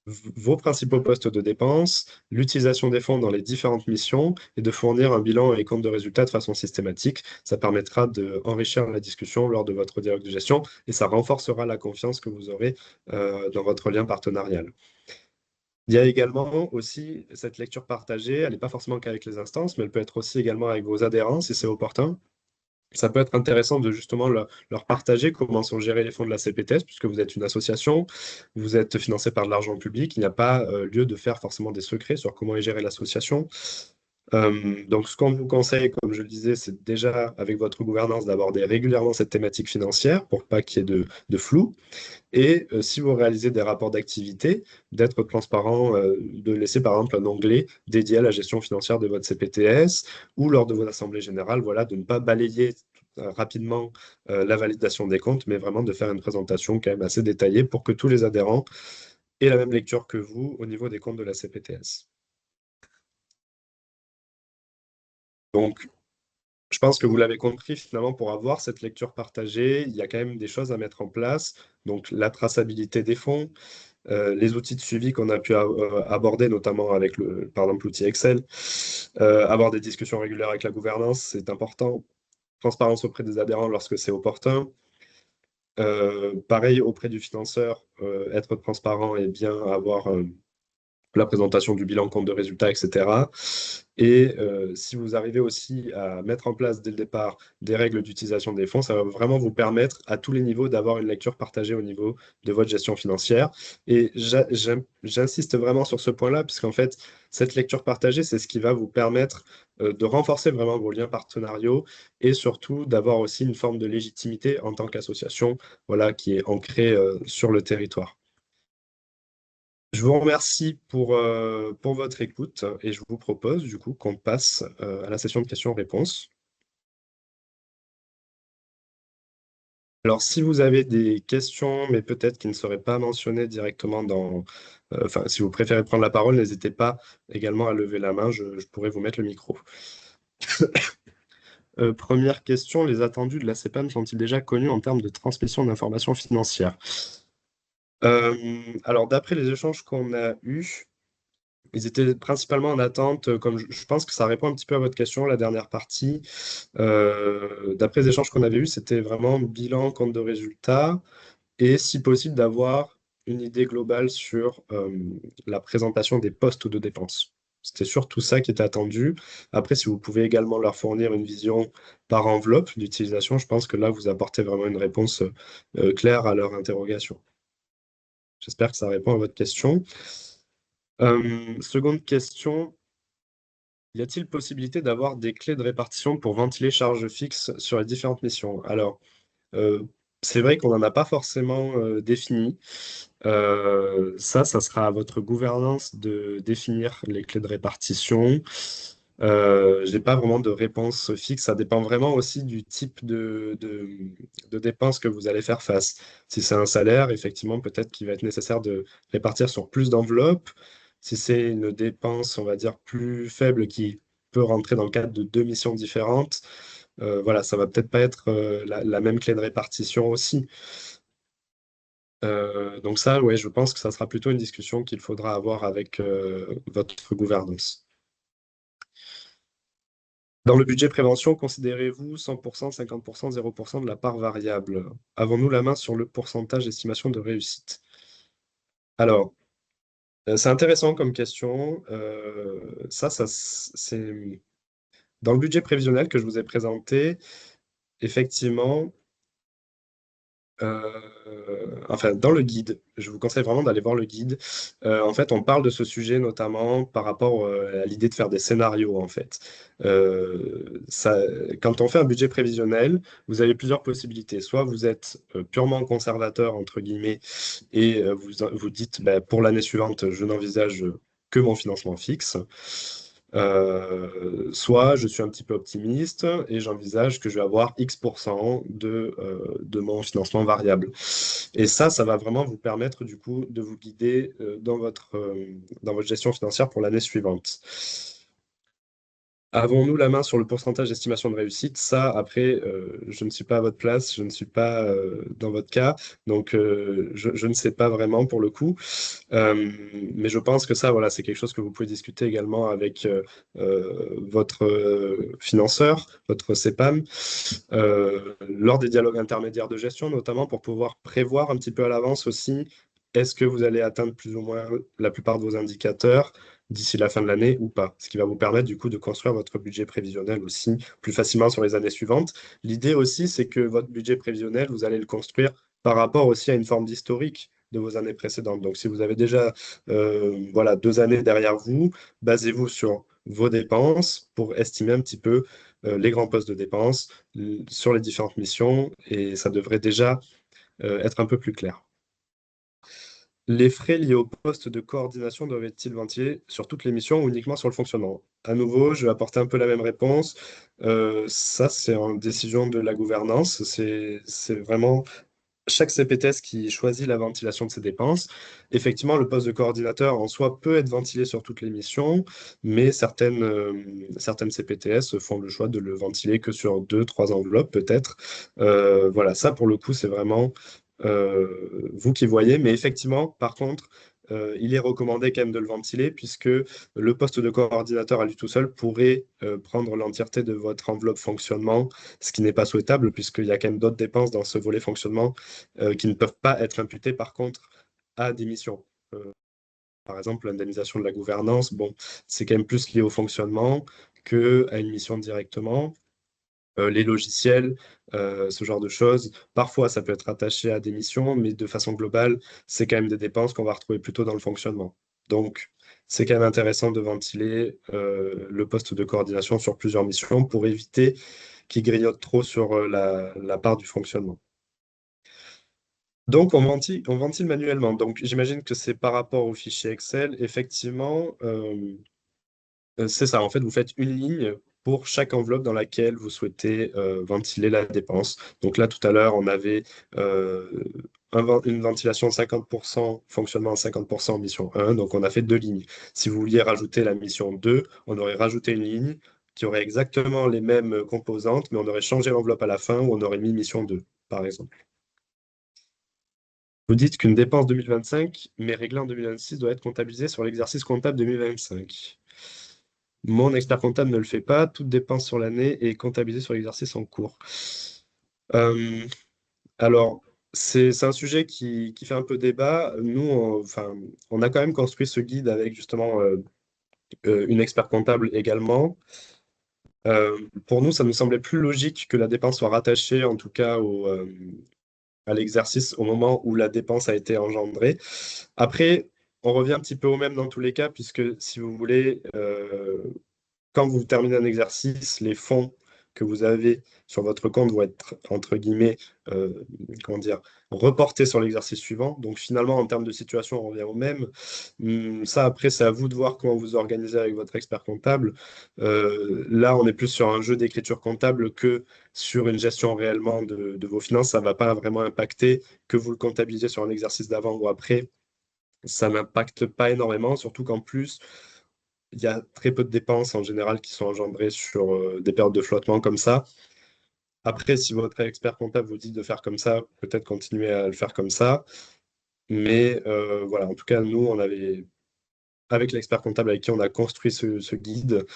B: vos principaux postes de dépenses, l'utilisation des fonds dans les différentes missions et de fournir un bilan et compte de résultats de façon systématique. Ça permettra d'enrichir la discussion lors de votre dialogue de gestion et ça renforcera la confiance que vous aurez dans votre lien partenarial. Il y a également aussi cette lecture partagée, elle n'est pas forcément qu'avec les instances, mais elle peut être aussi également avec vos adhérents si c'est opportun. Ça peut être intéressant de justement leur partager comment sont gérés les fonds de la CPTS, puisque vous êtes une association, vous êtes financé par de l'argent public, il n'y a pas lieu de faire forcément des secrets sur comment est gérée l'association. Donc, ce qu'on vous conseille, comme je le disais, c'est déjà avec votre gouvernance d'aborder régulièrement cette thématique financière pour pas qu'il y ait de flou. Et si vous réalisez des rapports d'activité, d'être transparent, de laisser par exemple un onglet dédié à la gestion financière de votre CPTS ou lors de vos assemblées générales, voilà, de ne pas balayer rapidement la validation des comptes, mais vraiment de faire une présentation quand même assez détaillée pour que tous les adhérents aient la même lecture que vous au niveau des comptes de la CPTS. Donc, je pense que vous l'avez compris, finalement, pour avoir cette lecture partagée, il y a quand même des choses à mettre en place. Donc, la traçabilité des fonds, les outils de suivi qu'on a pu aborder, notamment avec, par exemple, l'outil Excel, avoir des discussions régulières avec la gouvernance, c'est important. Transparence auprès des adhérents lorsque c'est opportun. Pareil auprès du financeur, être transparent et bien avoir la présentation du bilan, compte de résultats, etc. Et si vous arrivez aussi à mettre en place dès le départ des règles d'utilisation des fonds, ça va vraiment vous permettre à tous les niveaux d'avoir une lecture partagée au niveau de votre gestion financière. Et j'insiste vraiment sur ce point-là, puisqu'en fait, cette lecture partagée, c'est ce qui va vous permettre de renforcer vraiment vos liens partenariaux et surtout d'avoir aussi une forme de légitimité en tant qu'association, voilà, qui est ancrée sur le territoire. Je vous remercie pour votre écoute et je vous propose du coup qu'on passe à la session de questions-réponses. Alors, si vous avez des questions, mais peut-être qui ne seraient pas mentionnées directement enfin, si vous préférez prendre la parole, n'hésitez pas également à lever la main, je pourrais vous mettre le micro. Première question, les attendus de la CPAM sont-ils déjà connus en termes de transmission d'informations financières? Alors, d'après les échanges qu'on a eus, ils étaient principalement en attente, comme je pense que ça répond un petit peu à votre question, la dernière partie. D'après les échanges qu'on avait eus, c'était vraiment bilan, compte de résultats, et si possible d'avoir une idée globale sur la présentation des postes ou de dépenses. C'était surtout ça qui était attendu. Après, si vous pouvez également leur fournir une vision par enveloppe d'utilisation, je pense que là, vous apportez vraiment une réponse claire à leur interrogation. J'espère que ça répond à votre question. Seconde question, y a-t-il possibilité d'avoir des clés de répartition pour ventiler charges fixes sur les différentes missions? Alors, euh, c'est vrai qu'on n'en a pas forcément défini. Ça sera à votre gouvernance de définir les clés de répartition. Je n'ai pas vraiment de réponse fixe. Ça dépend vraiment aussi du type de dépenses que vous allez faire face. Si c'est un salaire, effectivement, peut-être qu'il va être nécessaire de répartir sur plus d'enveloppes. Si c'est une dépense, on va dire, plus faible qui peut rentrer dans le cadre de deux missions différentes, voilà, ça va peut-être pas être la même clé de répartition aussi. Donc ça, ouais, je pense que ça sera plutôt une discussion qu'il faudra avoir avec votre gouvernance. Dans le budget prévention, considérez-vous 100%, 50%, 0% de la part variable? Avons-nous la main sur le pourcentage d'estimation de réussite? Alors, c'est intéressant comme question. C'est dans le budget prévisionnel que je vous ai présenté, effectivement. Enfin, dans le guide, je vous conseille vraiment d'aller voir le guide. En fait, on parle de ce sujet notamment par rapport à l'idée de faire des scénarios, en fait. Ça, quand on fait un budget prévisionnel, vous avez plusieurs possibilités. Soit vous êtes purement conservateur, entre guillemets, et vous dites, ben, pour l'année suivante, je n'envisage que mon financement fixe. Soit je suis un petit peu optimiste et j'envisage que je vais avoir X% de mon financement variable. Et ça va vraiment vous permettre du coup de vous guider dans votre gestion financière pour l'année suivante. Avons-nous la main sur le pourcentage d'estimation de réussite? Ça, après, je ne suis pas à votre place, je ne suis pas dans votre cas, donc je ne sais pas vraiment pour le coup. Mais je pense que ça, voilà, c'est quelque chose que vous pouvez discuter également avec votre financeur, votre CEPAM, lors des dialogues intermédiaires de gestion, notamment pour pouvoir prévoir un petit peu à l'avance aussi, est-ce que vous allez atteindre plus ou moins la plupart de vos indicateurs d'ici la fin de l'année ou pas, ce qui va vous permettre du coup de construire votre budget prévisionnel aussi plus facilement sur les années suivantes. L'idée aussi, c'est que votre budget prévisionnel, vous allez le construire par rapport aussi à une forme d'historique de vos années précédentes. Donc, si vous avez déjà voilà, 2 années derrière vous, basez-vous sur vos dépenses pour estimer un petit peu les grands postes de dépenses sur les différentes missions et ça devrait déjà être un peu plus clair. Les frais liés au poste de coordination doivent être-ils ventilés sur toutes les missions ou uniquement sur le fonctionnement? À nouveau, je vais apporter un peu la même réponse. Ça, c'est en décision de la gouvernance. C'est vraiment chaque CPTS qui choisit la ventilation de ses dépenses. Effectivement, le poste de coordinateur en soi peut être ventilé sur toutes les missions, mais certaines CPTS font le choix de le ventiler que sur deux, trois enveloppes peut-être. Voilà, ça pour le coup, c'est vraiment vous qui voyez. Mais effectivement, par contre, il est recommandé quand même de le ventiler puisque le poste de coordinateur à lui tout seul pourrait prendre l'entièreté de votre enveloppe fonctionnement, ce qui n'est pas souhaitable puisqu'il y a quand même d'autres dépenses dans ce volet fonctionnement qui ne peuvent pas être imputés par contre à des missions. Euh, Par exemple, l'indemnisation de la gouvernance, bon, c'est quand même plus lié au fonctionnement qu'à une mission directement. Les logiciels, ce genre de choses, parfois ça peut être attaché à des missions, mais de façon globale, c'est quand même des dépenses qu'on va retrouver plutôt dans le fonctionnement. Donc, c'est quand même intéressant de ventiler le poste de coordination sur plusieurs missions pour éviter qu'il grignote trop sur la part du fonctionnement. Donc, on ventile manuellement. Donc, j'imagine que c'est par rapport au fichier Excel. Effectivement, c'est ça. En fait, vous faites une ligne pour chaque enveloppe dans laquelle vous souhaitez ventiler la dépense. Donc là, tout à l'heure, on avait euh, une ventilation de 50% fonctionnement, 50% mission 1. Donc, on a fait deux lignes. Si vous vouliez rajouter la mission 2, on aurait rajouté une ligne qui aurait exactement les mêmes composantes, mais on aurait changé l'enveloppe à la fin où on aurait mis mission 2, par exemple. Vous dites qu'une dépense 2025, mais réglée en 2026, doit être comptabilisée sur l'exercice comptable 2025. Mon expert comptable ne le fait pas. Toute dépense sur l'année est comptabilisée sur l'exercice en cours. Euh, alors, c'est un sujet qui fait un peu débat. Nous, enfin, on a quand même construit ce guide avec justement une expert comptable également. Pour nous, ça nous semblait plus logique que la dépense soit rattachée, en tout cas, à l'exercice au moment où la dépense a été engendrée. Après, on revient un petit peu au même dans tous les cas, puisque si vous voulez, quand vous terminez un exercice, les fonds que vous avez sur votre compte vont être, entre guillemets, comment dire, reportés sur l'exercice suivant. Donc finalement, en termes de situation, on revient au même. Ça, après, c'est à vous de voir comment vous organisez avec votre expert comptable. Là, on est plus sur un jeu d'écriture comptable que sur une gestion réellement de vos finances. Ça ne va pas vraiment impacter que vous le comptabilisez sur un exercice d'avant ou après. Ça n'impacte pas énormément, surtout qu'en plus, il y a très peu de dépenses en général qui sont engendrées sur des périodes de flottement comme ça. Après, si votre expert comptable vous dit de faire comme ça, peut-être continuer à le faire comme ça. Mais voilà, en tout cas, nous, on avait, avec l'expert comptable avec qui on a construit ce guide,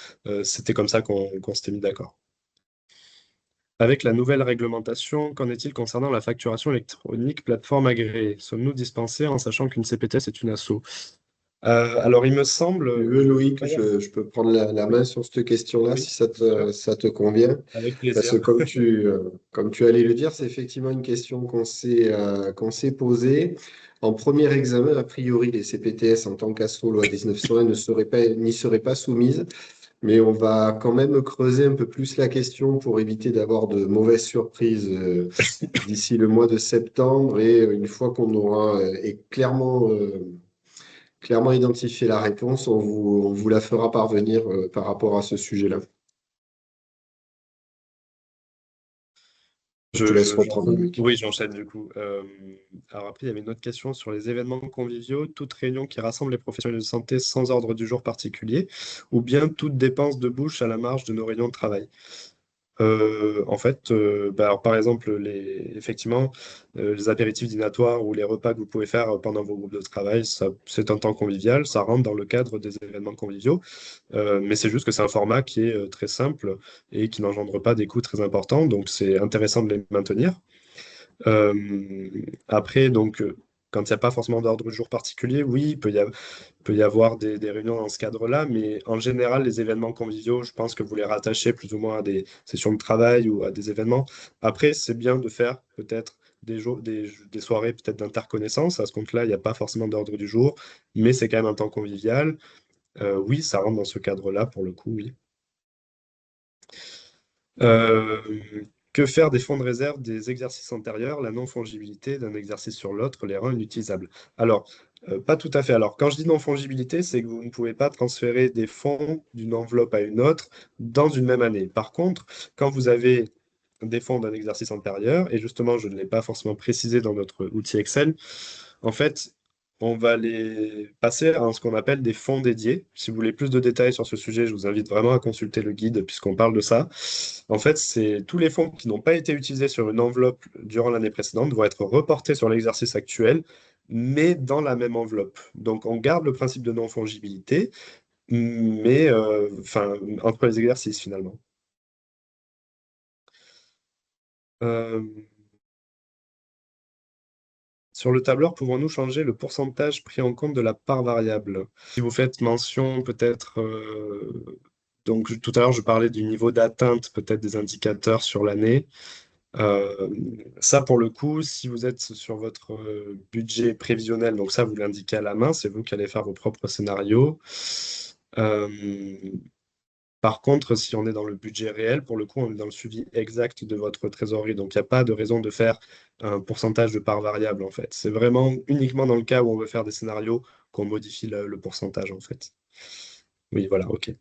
B: c'était comme ça qu'on s'était mis d'accord. Avec la nouvelle réglementation, qu'en est-il concernant la facturation électronique plateforme agréée? Sommes-nous dispensés en sachant qu'une CPTS est une asso? Alors, il me
A: Tu
B: semble,
A: veux,
B: je peux
A: Loïc,
B: pas dire.
A: je peux prendre la
B: Oui,
A: main sur cette question-là
B: oui,
A: si
B: bien sûr,
A: ça te convient.
B: avec
A: Parce que
B: plaisir.
A: comme tu allais le dire, c'est effectivement une question qu'on s'est posée. En premier examen, a priori, les CPTS en tant qu'asso loi 1901 n'y seraient pas soumises, mais on va quand même creuser un peu plus la question pour éviter d'avoir de mauvaises surprises d'ici le mois de septembre. Et une fois qu'on aura clairement identifié la réponse, on vous la fera parvenir par rapport à ce sujet-là. Je te laisse reprendre, Loïc.
B: Oui, j'enchaîne du coup. Alors après, il y avait une autre question sur les événements conviviaux, toute réunion qui rassemble les professionnels de santé sans ordre du jour particulier, ou bien toute dépense de bouche à la marge de nos réunions de travail. En fait, alors, par exemple, effectivement, les apéritifs dînatoires ou les repas que vous pouvez faire pendant vos groupes de travail, ça, c'est un temps convivial, ça rentre dans le cadre des événements conviviaux. Mais c'est juste que c'est un format qui est très simple et qui n'engendre pas des coûts très importants, donc c'est intéressant de les maintenir. Après, donc, quand il n'y a pas forcément d'ordre du jour particulier, oui, peut y avoir des réunions dans ce cadre-là, mais en général, les événements conviviaux, je pense que vous les rattachez plus ou moins à des sessions de travail ou à des événements. Après, c'est bien de faire peut-être des soirées peut-être d'interconnaissance. À ce compte-là, il n'y a pas forcément d'ordre du jour, mais c'est quand même un temps convivial. Oui, ça rentre dans ce cadre-là, pour le coup, oui. Euh, que faire des fonds de réserve des exercices antérieurs? La non-fongibilité d'un exercice sur l'autre les rend inutilisables. Alors, Pas tout à fait. Alors, quand je dis non-fongibilité, c'est que vous ne pouvez pas transférer des fonds d'une enveloppe à une autre dans une même année. Par contre, quand vous avez des fonds d'un exercice antérieur, et justement, je ne l'ai pas forcément précisé dans notre outil Excel, en fait, on va les passer à ce qu'on appelle des fonds dédiés. Si vous voulez plus de détails sur ce sujet, je vous invite vraiment à consulter le guide puisqu'on parle de ça. En fait, c'est tous les fonds qui n'ont pas été utilisés sur une enveloppe durant l'année précédente vont être reportés sur l'exercice actuel, mais dans la même enveloppe. Donc, on garde le principe de non-fongibilité, mais enfin, entre les exercices finalement. Euh, Sur le tableur, pouvons-nous changer le pourcentage pris en compte de la part variable? Si vous faites mention peut-être, donc tout à l'heure je parlais du niveau d'atteinte peut-être des indicateurs sur l'année. Euh, Ça pour le coup, si vous êtes sur votre budget prévisionnel, donc ça vous l'indiquez à la main, c'est vous qui allez faire vos propres scénarios. Euh, Par contre, si on est dans le budget réel, pour le coup, on est dans le suivi exact de votre trésorerie. Donc, il n'y a pas de raison de faire un pourcentage de part variable, en fait. C'est vraiment uniquement dans le cas où on veut faire des scénarios qu'on modifie le pourcentage, en fait. Oui, voilà, ok.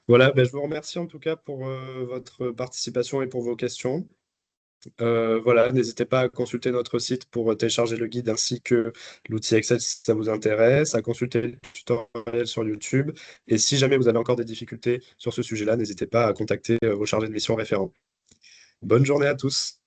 B: Voilà, ben, je vous remercie en tout cas pour votre participation et pour vos questions. Voilà, n'hésitez pas à consulter notre site pour télécharger le guide ainsi que l'outil Excel si ça vous intéresse, à consulter le tutoriel sur YouTube. Et si jamais vous avez encore des difficultés sur ce sujet-là, n'hésitez pas à contacter vos chargés de mission référents. Bonne journée à tous.